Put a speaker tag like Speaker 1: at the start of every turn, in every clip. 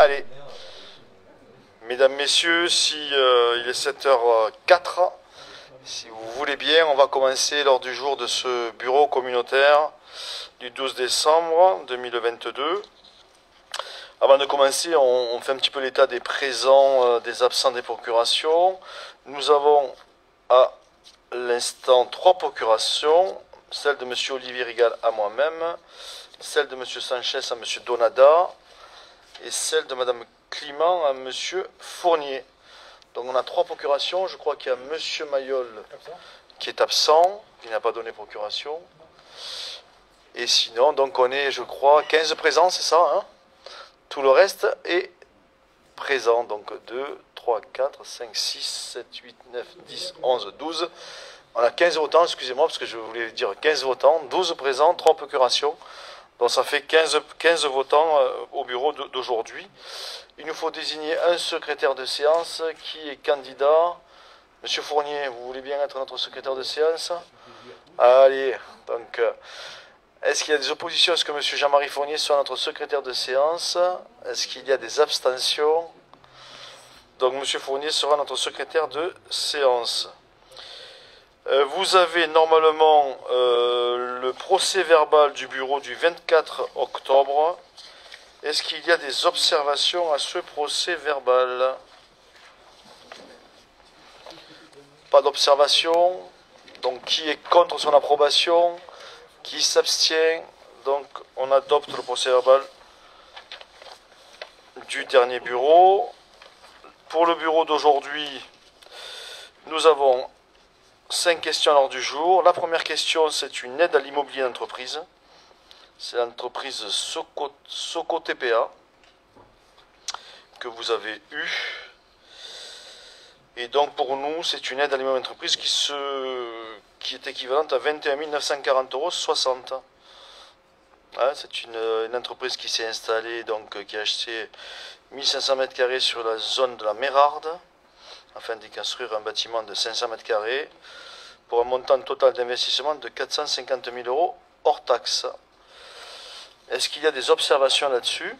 Speaker 1: Allez, mesdames, messieurs, si il est 7h04, si vous voulez bien, on va commencer l'ordre du jour de ce bureau communautaire du 12 décembre 2022. Avant de commencer, on fait un petit peu l'état des présents, des absents des procurations. Nous avons à l'instant 3 procurations, celle de M. Olivier Rigal à moi-même, celle de M. Sanchez à M. Donada et celle de Mme Climent à M. Fournier. Donc on a 3 procurations, je crois qu'il y a M. Mayol qui est absent, qui n'a pas donné procuration. Et sinon, donc on est, je crois, 15 présents, c'est ça, hein? Tout le reste est présent, donc 2, 3, 4, 5, 6, 7, 8, 9, 10, 11, 12. On a 15 votants, excusez-moi, parce que je voulais dire 15 votants, 12 présents, 3 procurations. Donc ça fait 15 votants au bureau d'aujourd'hui. Il nous faut désigner un secrétaire de séance qui est candidat. Monsieur Fournier, vous voulez bien être notre secrétaire de séance? Allez, donc... est-ce qu'il y a des oppositions à ce que M. Jean-Marie Fournier soit notre secrétaire de séance? Est-ce qu'il y a des abstentions? Donc M. Fournier sera notre secrétaire de séance. Vous avez normalement le procès verbal du bureau du 24 octobre. Est-ce qu'il y a des observations à ce procès verbal? Pas d'observation. Donc qui est contre son approbation? Qui s'abstient? Donc on adopte le procès verbal du dernier bureau. Pour le bureau d'aujourd'hui, nous avons 5 questions à l'ordre du jour. La première question, c'est une aide à l'immobilier d'entreprise. C'est l'entreprise Soco TPA que vous avez eue. Et donc pour nous, c'est une aide à l'immobilier d'entreprise qui est équivalente à 21 940,60 €. Hein, c'est une entreprise qui s'est installée, donc qui a acheté 1500 m² sur la zone de la Mérarde, afin d'y construire un bâtiment de 500 m² pour un montant total d'investissement de 450 000 € hors taxe. Est-ce qu'il y a des observations là-dessus?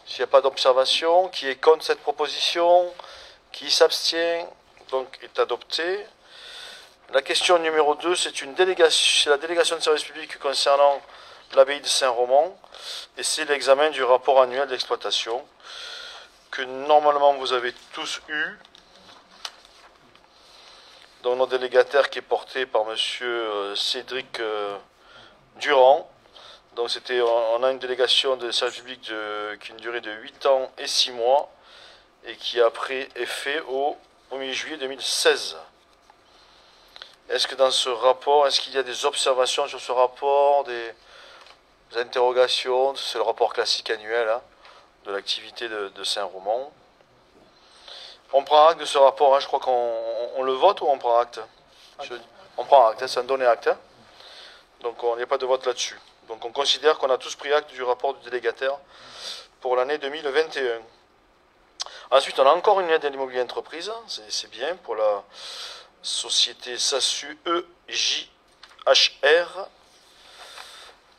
Speaker 1: S'il n'y a pas d'observation, qui est contre cette proposition? Qui s'abstient? Donc est adopté. La question numéro 2, c'est la délégation de service public concernant l'abbaye de Saint-Roman, et c'est l'examen du rapport annuel d'exploitation que normalement vous avez tous eu. Donc notre délégataire qui est porté par M. Cédric Durand. Donc on a une délégation de service public qui a une durée de 8 ans et 6 mois et qui a pris effet au 1er juillet 2016. Est-ce que dans ce rapport, est-ce qu'il y a des observations sur ce rapport, des interrogations? C'est le rapport classique annuel, hein, de l'activité de Saint-Roman. On prend acte de ce rapport, hein, je crois qu'on le vote ou on prend acte? On prend acte, hein, c'est un donné acte. Hein. Donc il n'y a pas de vote là-dessus. Donc on considère qu'on a tous pris acte du rapport du délégataire pour l'année 2021. Ensuite, on a encore une aide à l'immobilier entreprise, c'est bien, pour la société SASU EJHR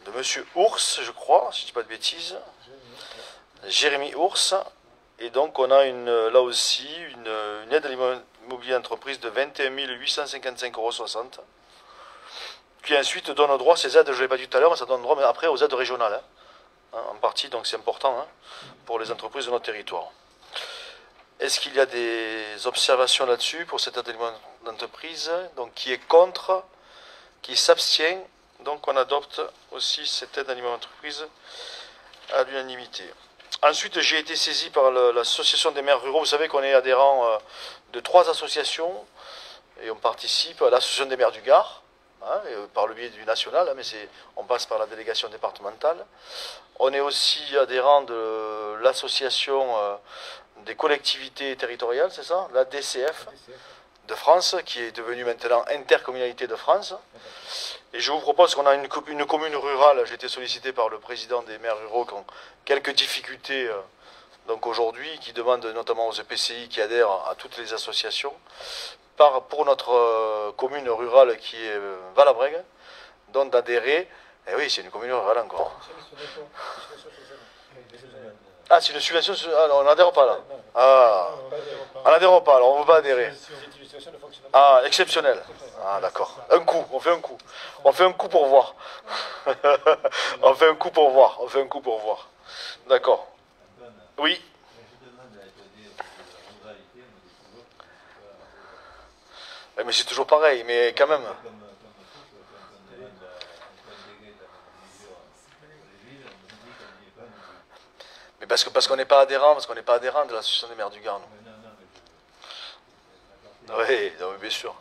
Speaker 1: de M. Ours, je crois, si je ne dis pas de bêtises. Jérémy Ours. Et donc on a là aussi une aide à l'immobilier entreprise de 21 855,60 €, qui ensuite donne droit à ces aides, je ne l'ai pas dit tout à l'heure, mais ça donne droit après aux aides régionales, hein, en partie, donc c'est important, hein, pour les entreprises de notre territoire. Est-ce qu'il y a des observations là-dessus pour cette aide à l'immobilier d'entreprise? Donc qui est contre? Qui s'abstient? Donc on adopte aussi cette aide à l'immobilier d'entreprise à l'unanimité. Ensuite, j'ai été saisi par l'association des maires ruraux. Vous savez qu'on est adhérent de 3 associations et on participe à l'association des maires du Gard, hein, par le biais du national, hein, mais on passe par la délégation départementale. On est aussi adhérent de l'association des collectivités territoriales, c'est ça? La DCF de France, qui est devenue maintenant Intercommunalité de France. Et je vous propose qu'on a une commune rurale. J'ai été sollicité par le président des maires ruraux qui ont quelques difficultés donc aujourd'hui, qui demandent notamment aux EPCI qui adhèrent à toutes les associations, pour notre commune rurale qui est Valabrègue, donc d'adhérer. Et oui, c'est une commune rurale encore. Ah, c'est une subvention, ah, non, on n'adhère pas là. Ah, on n'adhère pas, alors on ne veut pas adhérer. Ah, exceptionnel. Ah, d'accord. Un coup, on fait un coup. On fait un coup pour voir. On fait un coup pour voir. On fait un coup pour voir. D'accord. Oui. Mais c'est toujours pareil, mais quand même. Mais parce qu'on n'est pas adhérent, de l'association des maires du Gard, nous. Oui, bien sûr.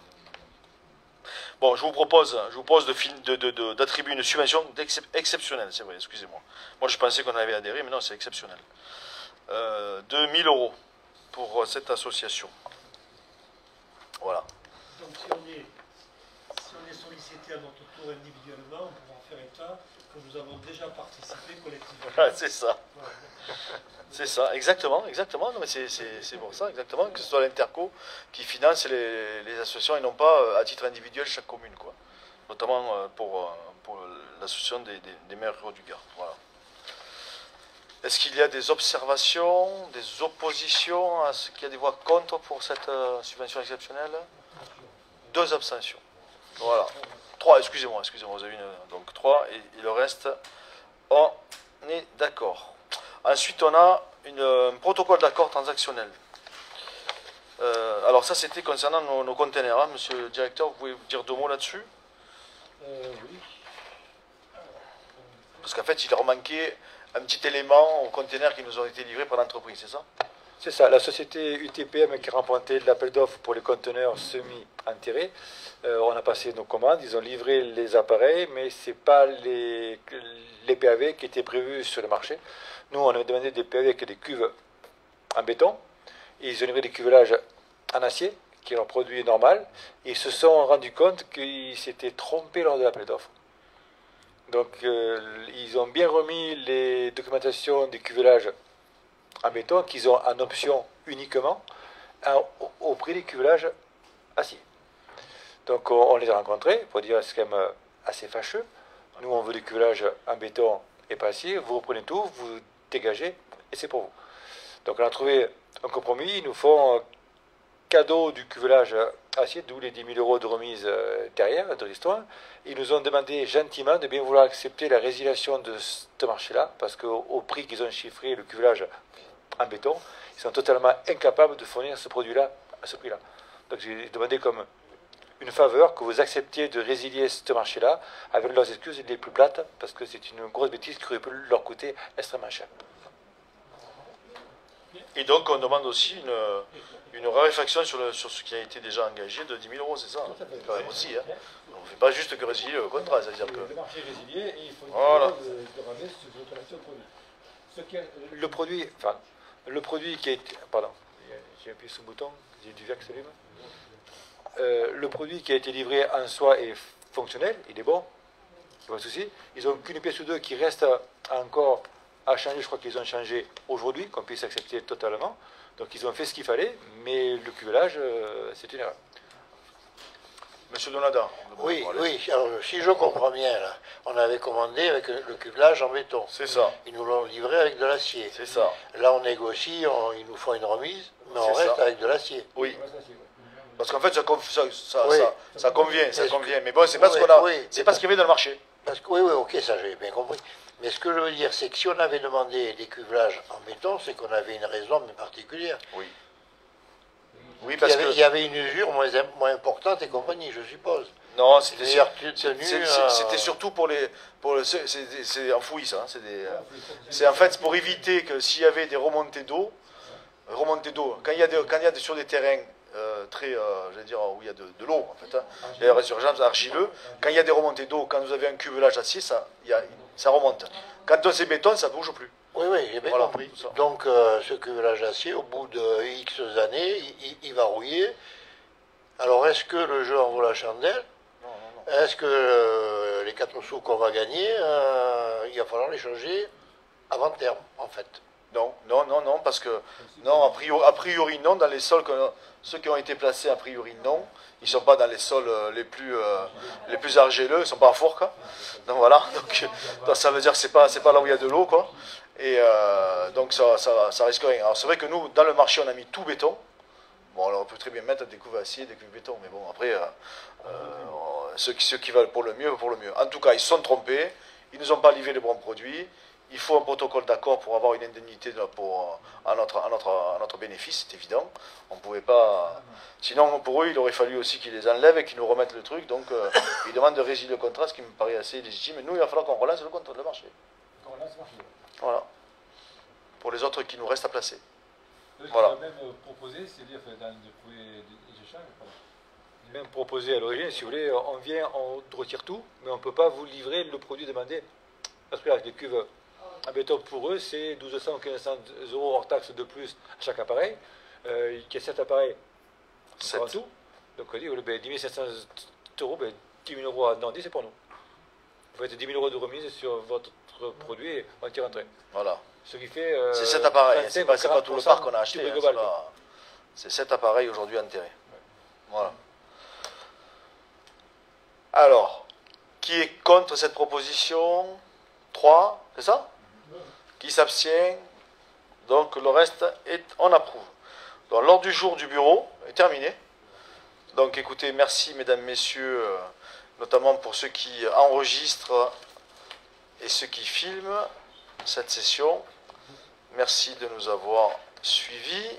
Speaker 1: Bon, je vous propose d'attribuer une subvention exceptionnelle, c'est vrai, excusez-moi. Moi, je pensais qu'on avait adhéré, mais non, c'est exceptionnel. 2000 € pour cette association. Voilà.
Speaker 2: Donc, si on est sollicité à notre tour individuellement, on pourra faire état que nous avons déjà participé collectivement.
Speaker 1: Ah, c'est ça. Voilà. C'est ça, exactement. Non, mais c'est pour ça, exactement, que ce soit l'Interco qui finance les associations et non pas à titre individuel chaque commune, quoi. Notamment pour l'association des maires ruraux du Gard. Voilà. Est-ce qu'il y a des observations, des oppositions? Est-ce qu'il y a des voix contre pour cette subvention exceptionnelle? 2 abstentions. Voilà. 3, excusez-moi, vous avez donc 3, et le reste, on est d'accord. Ensuite, on a un protocole d'accord transactionnel. Alors ça, c'était concernant nos containers. Hein. Monsieur le directeur, vous pouvez dire 2 mots là-dessus?
Speaker 2: Oui.
Speaker 1: Parce qu'en fait, il leur manquait un petit élément aux containers qui nous ont été livrés par l'entreprise, c'est ça?
Speaker 3: C'est ça, la société UTPM qui a remporté l'appel d'offres pour les conteneurs semi-enterrés. On a passé nos commandes, ils ont livré les appareils, mais ce n'est pas les PAV qui étaient prévus sur le marché. Nous, on avait demandé des PAV avec des cuves en béton, et ils ont livré des cuvelages en acier, qui est leur produit normal, et ils se sont rendus compte qu'ils s'étaient trompés lors de l'appel d'offres. Donc, ils ont bien remis les documentations des cuvelages en béton qu'ils ont en option uniquement au prix des cuvelages acier. Donc on les a rencontrés, pour dire c'est quand même assez fâcheux. Nous on veut des cuvelages en béton et pas acier, vous reprenez tout, vous dégagez et c'est pour vous. Donc on a trouvé un compromis, ils nous font cadeau du cuvelage acier, d'où les 10 000 € de remise derrière, de l'histoire. Ils nous ont demandé gentiment de bien vouloir accepter la résiliation de ce marché-là, parce qu'au prix qu'ils ont chiffré le cuvelage en béton, ils sont totalement incapables de fournir ce produit-là à ce prix-là. Donc j'ai demandé comme une faveur que vous acceptiez de résilier ce marché-là avec leurs excuses les plus plates, parce que c'est une grosse bêtise qui aurait pu leur coûter extrêmement cher.
Speaker 1: Et donc on demande aussi une raréfaction sur ce qui a été déjà engagé de 10 000 €, c'est ça? Quand même aussi. Hein. On ne fait pas juste que résilier le contrat, c'est-à-dire que...
Speaker 2: Le marché est résilié et il faut
Speaker 1: voilà.
Speaker 2: de rabais sur l'opération produit.
Speaker 3: Le produit qui a été... Pardon, j'ai appuyé sur le bouton, j'ai du verre qui s'allume. Le produit qui a été livré en soi est fonctionnel, il est bon, pas de souci. Ils n'ont qu'une pièce ou deux qui reste encore à changer, je crois qu'ils ont changé aujourd'hui, qu'on puisse accepter totalement. Donc ils ont fait ce qu'il fallait, mais le cuvelage, c'est une erreur.
Speaker 1: Monsieur Donada.
Speaker 4: Oui, alors si je comprends bien, là, on avait commandé avec le cuvelage en béton.
Speaker 1: C'est ça.
Speaker 4: Ils nous l'ont livré avec de l'acier.
Speaker 1: C'est ça.
Speaker 4: Là, on négocie, ils nous font une remise, mais on reste avec de l'acier.
Speaker 1: Oui. Parce qu'en fait, ça convient,
Speaker 4: ça
Speaker 1: convient. Mais bon, c'est pas ce qu'on a. C'est pas ce qu'il y avait dans le marché.
Speaker 4: Parce que, oui, ok, ça j'ai bien compris. Mais ce que je veux dire, c'est que si on avait demandé des cuvelages en béton, c'est qu'on avait une raison particulière.
Speaker 1: Oui. Oui, parce
Speaker 4: il y avait une usure moins importante et compagnie, je suppose.
Speaker 1: Non, c'était surtout c'est enfoui ça. C'est en fait pour éviter que s'il y avait des remontées d'eau, quand il y a sur des terrains j'allais dire où il y a de l'eau en fait, hein, il y a des résurgences argileux, quand il y a des remontées d'eau, quand vous avez un cuvelage acier, ça remonte. Quand c'est béton, ça ne bouge plus.
Speaker 4: Oui, j'ai bien compris. Donc, ce cuvelage acier, au bout de X années, il va rouiller. Alors, est-ce que le jeu en vaut la chandelle?
Speaker 1: Non.
Speaker 4: Est-ce que les 4 sous qu'on va gagner, il va falloir les changer avant terme, en fait?
Speaker 1: Non, parce que, non, a priori non, dans les sols, ceux qui ont été placés, a priori non. Ils ne sont pas dans les sols les plus argileux, ils ne sont pas à Fourques. Donc voilà, donc ça veut dire que c'est pas là où il y a de l'eau, quoi. Et donc Donc ça risque rien. Alors c'est vrai que nous, dans le marché, on a mis tout béton. Bon, alors on peut très bien mettre des cuves acier, des cuves béton, mais bon, après, ceux qui veulent pour le mieux, pour le mieux. En tout cas, ils se sont trompés, ils ne nous ont pas livré les bons produits. Il faut un protocole d'accord pour avoir une indemnité à notre bénéfice, c'est évident. On ne pouvait pas. Sinon, pour eux, il aurait fallu aussi qu'ils les enlèvent et qu'ils nous remettent le truc. Donc, ils demandent de résilier le contrat, ce qui me paraît assez légitime. Nous, il va falloir qu'on relance le contrat de marché. Voilà. Pour les autres qui nous restent à placer.
Speaker 3: Voilà. On a même proposé, c'est-à-dire dans les échanges, même proposé à l'origine, si vous voulez, on vient, on retire tout, mais on ne peut pas vous livrer le produit demandé. Parce que là, les cuves en béton pour eux, c'est 1200 ou 1500 euros hors taxe de plus à chaque appareil. Il y a 7 appareils en tout. Donc on dit, 10 700 euros, 10 000 euros à Nandy, c'est pour nous. Vous faites 10 000 euros de remise sur votre produit et on tire un trait.
Speaker 1: Voilà.
Speaker 3: Ce qui fait.
Speaker 1: C'est 7 appareils, c'est pas tout le parc qu'on a acheté. C'est 7 appareils aujourd'hui enterrés. Ouais. Voilà. Alors, qui est contre cette proposition? 3, c'est ça? Qui s'abstient? Donc le reste, on approuve. Donc l'ordre du jour du bureau est terminé. Donc écoutez, merci mesdames, messieurs, notamment pour ceux qui enregistrent et ceux qui filment cette session. Merci de nous avoir suivis.